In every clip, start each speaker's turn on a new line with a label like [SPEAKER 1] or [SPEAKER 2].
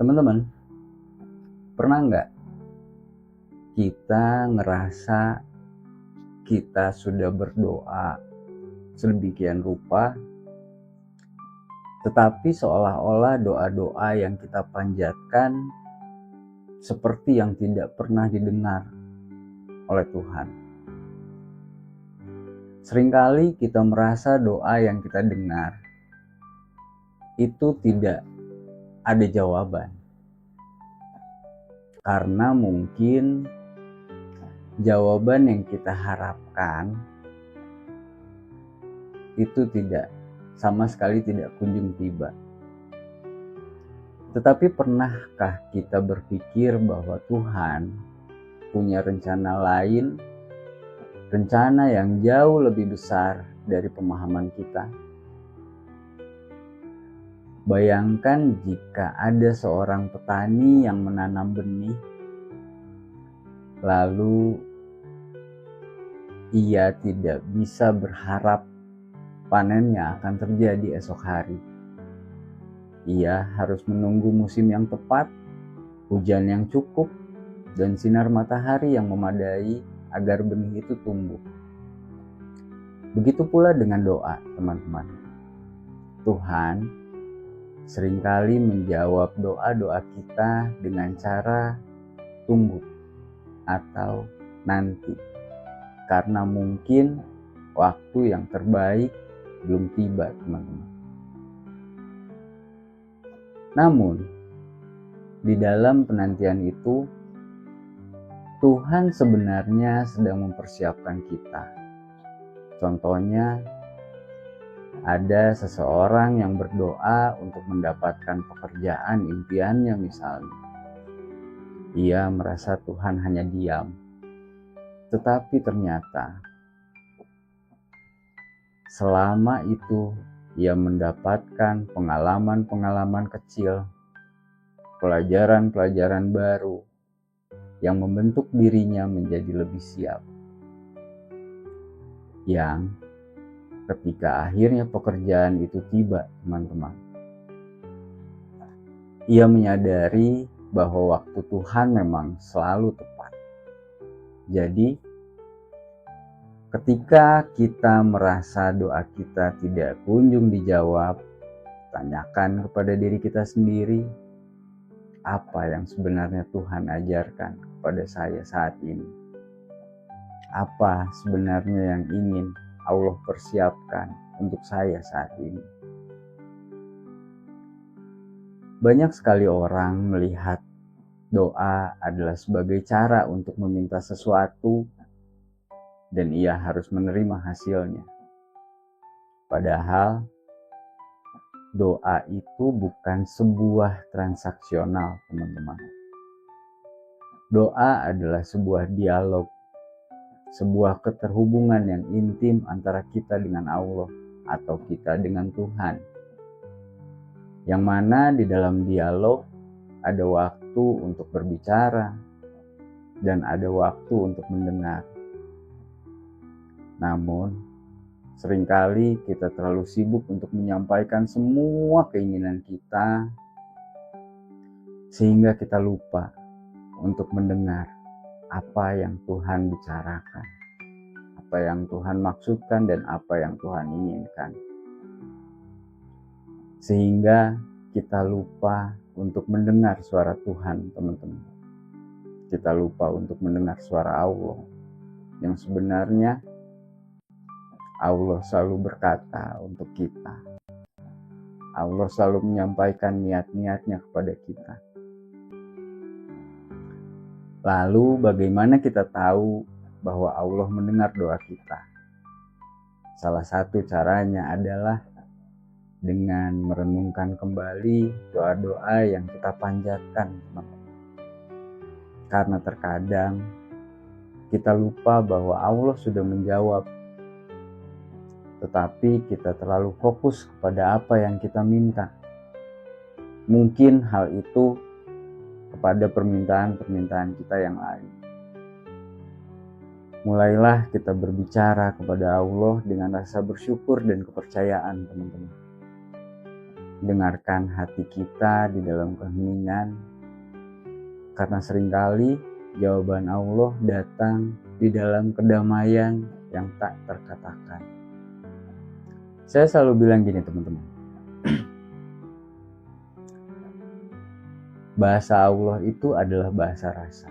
[SPEAKER 1] Teman-teman, pernah nggak kita ngerasa kita sudah berdoa sedemikian rupa, tetapi seolah-olah doa-doa yang kita panjatkan seperti yang tidak pernah didengar oleh Tuhan. Seringkali kita merasa doa yang kita dengar itu tidak ada jawaban, karena mungkin jawaban yang kita harapkan itu sama sekali tidak kunjung tiba. Tetapi pernahkah kita berpikir bahwa Tuhan punya rencana lain, rencana yang jauh lebih besar dari pemahaman kita? Bayangkan jika ada seorang petani yang menanam benih, lalu ia tidak bisa berharap panennya akan terjadi esok hari. Ia harus menunggu musim yang tepat, hujan yang cukup, dan sinar matahari yang memadai agar benih itu tumbuh. Begitu pula dengan doa, teman-teman. Tuhan seringkali menjawab doa-doa kita dengan cara tunggu atau nanti, karena mungkin waktu yang terbaik belum tiba, teman-teman. Namun di dalam penantian itu, Tuhan sebenarnya sedang mempersiapkan kita. Contohnya, ada seseorang yang berdoa untuk mendapatkan pekerjaan impiannya misalnya. Ia merasa Tuhan hanya diam. Tetapi ternyata selama itu ia mendapatkan pengalaman-pengalaman kecil, pelajaran-pelajaran baru yang membentuk dirinya menjadi lebih siap. Yang ketika akhirnya pekerjaan itu tiba, teman-teman, ia menyadari bahwa waktu Tuhan memang selalu tepat. Jadi, ketika kita merasa doa kita tidak kunjung dijawab, tanyakan kepada diri kita sendiri, apa yang sebenarnya Tuhan ajarkan kepada saya saat ini? Apa sebenarnya yang ingin Allah persiapkan untuk saya saat ini? Banyak sekali orang melihat doa adalah sebagai cara untuk meminta sesuatu dan ia harus menerima hasilnya. Padahal doa itu bukan sebuah transaksional, teman-teman. Doa adalah sebuah dialog, sebuah keterhubungan yang intim antara kita dengan Allah atau kita dengan Tuhan. Yang mana di dalam dialog ada waktu untuk berbicara dan ada waktu untuk mendengar. Namun, seringkali kita terlalu sibuk untuk menyampaikan semua keinginan kita sehingga kita lupa untuk mendengar apa yang Tuhan bicarakan, apa yang Tuhan maksudkan dan apa yang Tuhan inginkan. Sehingga kita lupa untuk mendengar suara Tuhan, teman-teman. Kita lupa untuk mendengar suara Allah, yang sebenarnya Allah selalu berkata untuk kita. Allah selalu menyampaikan niat-niatnya kepada kita. Lalu bagaimana kita tahu bahwa Allah mendengar doa kita? Salah satu caranya adalah dengan merenungkan kembali doa-doa yang kita panjatkan, teman-teman. Karena terkadang kita lupa bahwa Allah sudah menjawab, tetapi kita terlalu fokus kepada apa yang kita minta. Mungkin hal itu kepada permintaan-permintaan kita yang lain. Mulailah kita berbicara kepada Allah dengan rasa bersyukur dan kepercayaan, teman-teman. dengarkan hati kita di dalam keheningan, karena seringkali jawaban Allah datang di dalam kedamaian yang tak terkatakan. Saya selalu bilang gini teman-teman, bahasa Allah itu adalah bahasa rasa.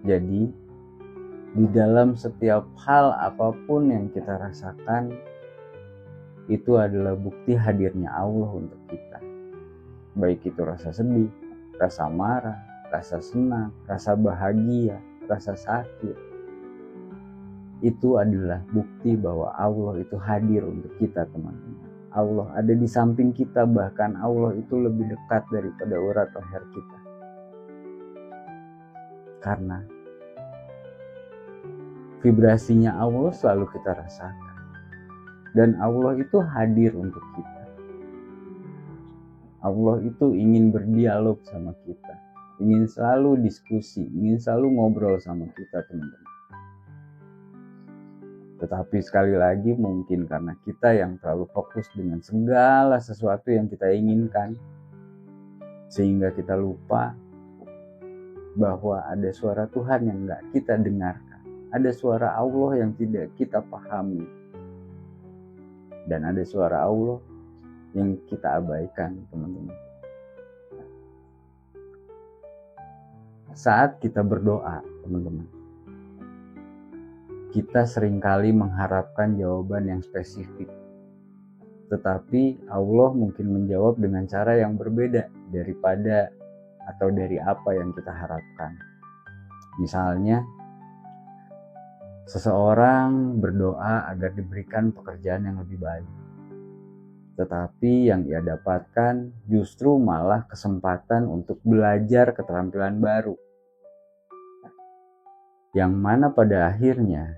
[SPEAKER 1] Jadi di dalam setiap hal apapun yang kita rasakan, itu adalah bukti hadirnya Allah untuk kita. Baik itu rasa sedih, rasa marah, rasa senang, rasa bahagia, rasa sakit. Itu adalah bukti bahwa Allah itu hadir untuk kita teman-teman. Allah ada di samping kita, bahkan Allah itu lebih dekat daripada urat leher kita. Karena vibrasinya Allah selalu kita rasakan. Dan Allah itu hadir untuk kita. Allah itu ingin berdialog sama kita, ingin selalu diskusi, ingin selalu ngobrol sama kita teman-teman. Tetapi sekali lagi mungkin karena kita yang terlalu fokus dengan segala sesuatu yang kita inginkan, sehingga kita lupa bahwa ada suara Tuhan yang gak kita dengarkan, ada suara Allah yang tidak kita pahami, dan ada suara Allah yang kita abaikan teman-teman. Saat kita berdoa teman-teman, kita seringkali mengharapkan jawaban yang spesifik. Tetapi Allah mungkin menjawab dengan cara yang berbeda daripada atau dari apa yang kita harapkan. Misalnya, seseorang berdoa agar diberikan pekerjaan yang lebih baik. Tetapi yang ia dapatkan justru malah kesempatan untuk belajar keterampilan baru. Yang mana pada akhirnya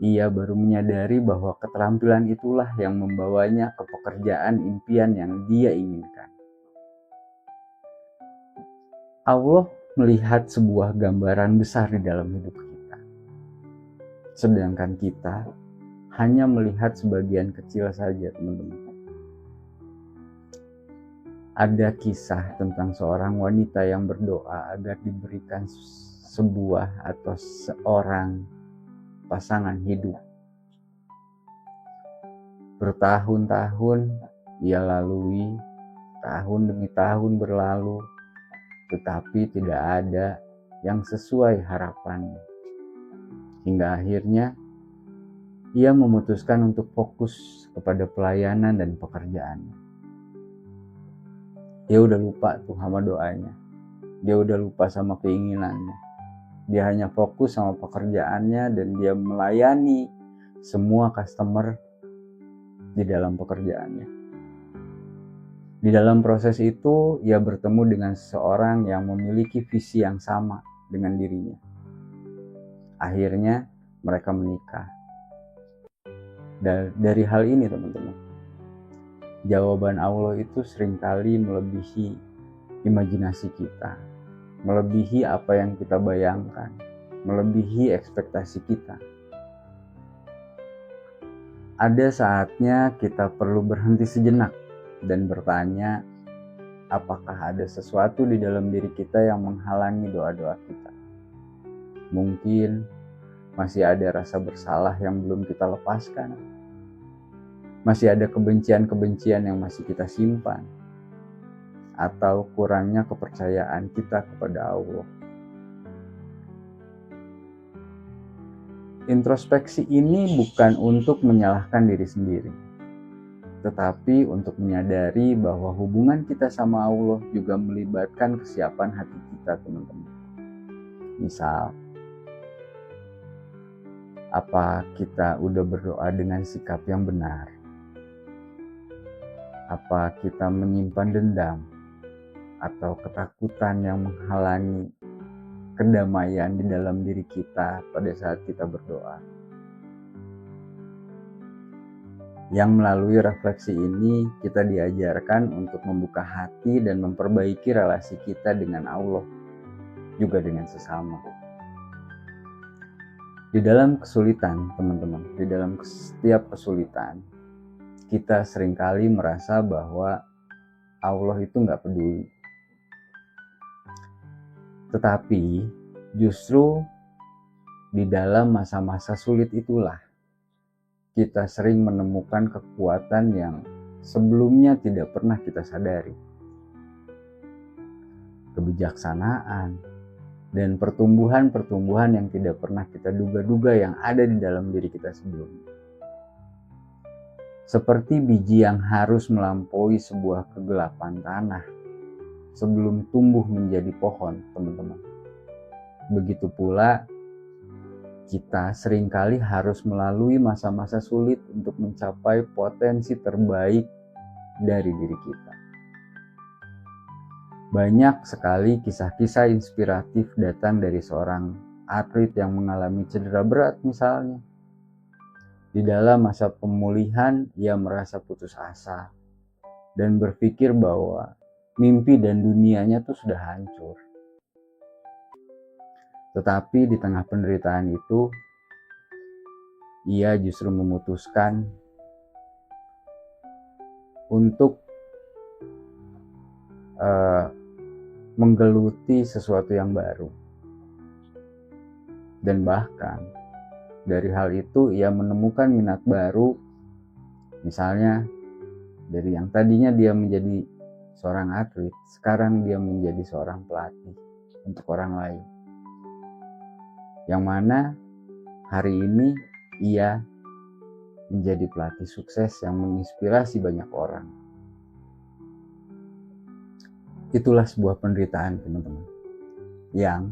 [SPEAKER 1] ia baru menyadari bahwa keterampilan itulah yang membawanya ke pekerjaan impian yang dia inginkan. Allah melihat sebuah gambaran besar di dalam hidup kita. Sedangkan kita hanya melihat sebagian kecil saja teman-teman. Ada kisah tentang seorang wanita yang berdoa agar diberikan sebuah atau seorang pasangan hidup. Bertahun-tahun ia lalui, tahun demi tahun berlalu, tetapi tidak ada yang sesuai harapannya. Hingga akhirnya ia memutuskan untuk fokus kepada pelayanan dan pekerjaannya. Dia udah lupa tuh sama doanya. Dia udah lupa sama keinginannya. Dia hanya fokus sama pekerjaannya dan dia melayani semua customer di dalam pekerjaannya. Di dalam proses itu, ia bertemu dengan seseorang yang memiliki visi yang sama dengan dirinya. Akhirnya, mereka menikah. Dan dari hal ini, teman-teman, jawaban Allah itu seringkali melebihi imajinasi kita, melebihi apa yang kita bayangkan, melebihi ekspektasi kita. Ada saatnya kita perlu berhenti sejenak dan bertanya, apakah ada sesuatu di dalam diri kita yang menghalangi doa-doa kita? Mungkin masih ada rasa bersalah yang belum kita lepaskan. Masih ada kebencian-kebencian yang masih kita simpan. Atau kurangnya kepercayaan kita kepada Allah. Introspeksi ini bukan untuk menyalahkan diri sendiri, tetapi untuk menyadari bahwa hubungan kita sama Allah juga melibatkan kesiapan hati kita, teman-teman. Misal, apa kita udah berdoa dengan sikap yang benar? Apa kita menyimpan dendam atau ketakutan yang menghalangi kedamaian di dalam diri kita pada saat kita berdoa? Yang melalui refleksi ini kita diajarkan untuk membuka hati dan memperbaiki relasi kita dengan Allah, juga dengan sesama. Di dalam kesulitan, teman-teman, di dalam setiap kesulitan, kita seringkali merasa bahwa Allah itu nggak peduli. Tetapi justru di dalam masa-masa sulit itulah kita sering menemukan kekuatan yang sebelumnya tidak pernah kita sadari. Kebijaksanaan dan pertumbuhan-pertumbuhan yang tidak pernah kita duga-duga yang ada di dalam diri kita sebelumnya. Seperti biji yang harus melampaui sebuah kegelapan tanah sebelum tumbuh menjadi pohon, teman-teman. Begitu pula kita seringkali harus melalui masa-masa sulit untuk mencapai potensi terbaik dari diri kita. Banyak sekali kisah-kisah inspiratif datang dari seorang atlet yang mengalami cedera berat misalnya. Di dalam masa pemulihan, ia merasa putus asa dan berpikir bahwa mimpi dan dunianya tuh sudah hancur. Tetapi di tengah penderitaan itu, ia justru memutuskan untuk menggeluti sesuatu yang baru. Dan bahkan dari hal itu ia menemukan minat baru, misalnya dari yang tadinya dia menjadi seorang atlet, sekarang dia menjadi seorang pelatih untuk orang lain. Yang mana hari ini ia menjadi pelatih sukses yang menginspirasi banyak orang. Itulah sebuah penderitaan, teman-teman, yang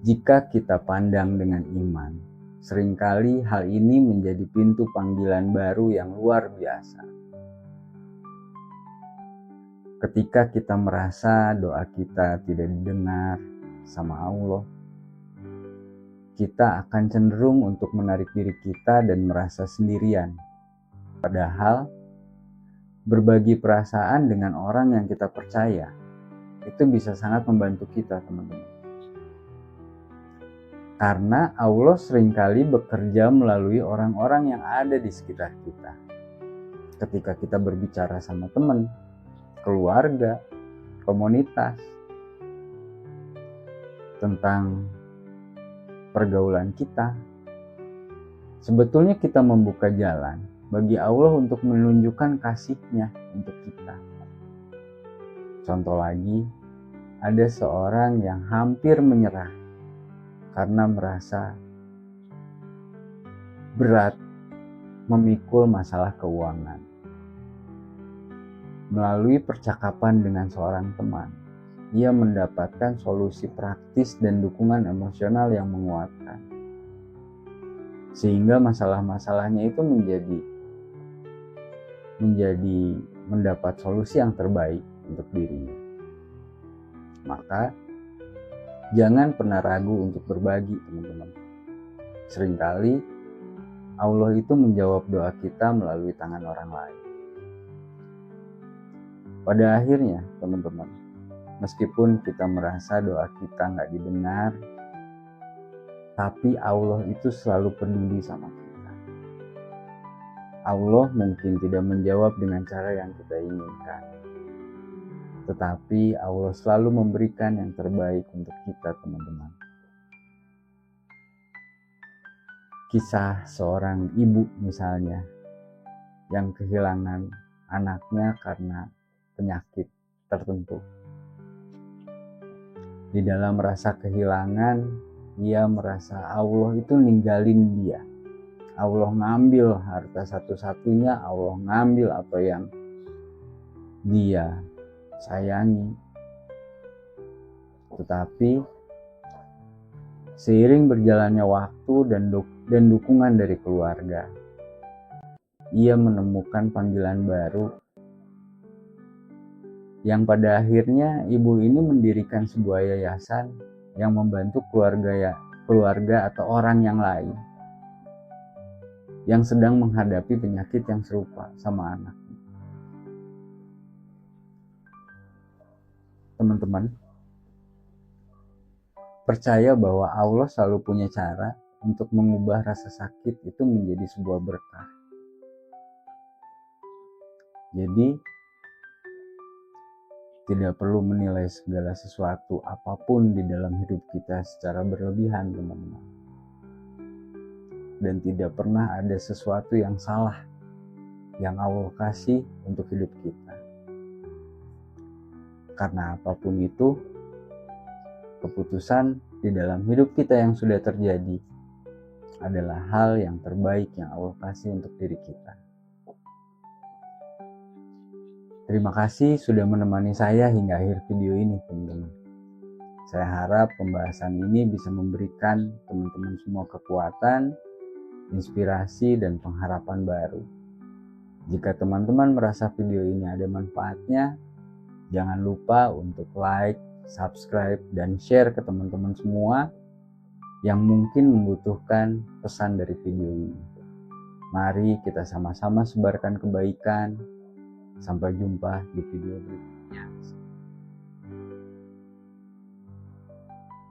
[SPEAKER 1] jika kita pandang dengan iman, seringkali hal ini menjadi pintu panggilan baru yang luar biasa. Ketika kita merasa doa kita tidak didengar sama Allah, kita akan cenderung untuk menarik diri kita dan merasa sendirian. Padahal berbagi perasaan dengan orang yang kita percaya itu bisa sangat membantu kita, teman-teman. Karena Allah seringkali bekerja melalui orang-orang yang ada di sekitar kita. Ketika kita berbicara sama teman, keluarga, komunitas, tentang pergaulan kita, sebetulnya kita membuka jalan bagi Allah untuk menunjukkan kasih-Nya untuk kita. Contoh lagi, ada seorang yang hampir menyerah karena merasa berat memikul masalah keuangan. Melalui percakapan dengan seorang teman, ia mendapatkan solusi praktis dan dukungan emosional yang menguatkan. Sehingga masalah-masalahnya itu menjadi mendapat solusi yang terbaik untuk dirinya. Maka jangan pernah ragu untuk berbagi, teman-teman. Seringkali Allah itu menjawab doa kita melalui tangan orang lain. Pada akhirnya, teman-teman, meskipun kita merasa doa kita nggak didengar, tapi Allah itu selalu peduli sama kita. Allah mungkin tidak menjawab dengan cara yang kita inginkan, tetapi Allah selalu memberikan yang terbaik untuk kita, teman-teman. Kisah seorang ibu misalnya yang kehilangan anaknya karena penyakit tertentu. Di dalam rasa kehilangan, ia merasa Allah itu ninggalin dia. Allah ngambil harta satu-satunya, Allah ngambil apa yang dia sayangi. Tetapi seiring berjalannya waktu dan dukungan dari keluarga, ia menemukan panggilan baru yang pada akhirnya ibu ini mendirikan sebuah yayasan yang membantu keluarga atau orang yang lain yang sedang menghadapi penyakit yang serupa sama anak. Teman-teman, percaya bahwa Allah selalu punya cara untuk mengubah rasa sakit itu menjadi sebuah berkah. Jadi tidak perlu menilai segala sesuatu apapun di dalam hidup kita secara berlebihan, teman-teman. Dan tidak pernah ada sesuatu yang salah yang Allah kasih untuk hidup kita. Karena apapun itu, keputusan di dalam hidup kita yang sudah terjadi adalah hal yang terbaik yang Allah kasih untuk diri kita. Terima kasih sudah menemani saya hingga akhir video ini, teman-teman. Saya harap pembahasan ini bisa memberikan teman-teman semua kekuatan, inspirasi, dan pengharapan baru. Jika teman-teman merasa video ini ada manfaatnya, jangan lupa untuk like, subscribe, dan share ke teman-teman semua yang mungkin membutuhkan pesan dari video ini. Mari kita sama-sama sebarkan kebaikan. Sampai jumpa di video berikutnya.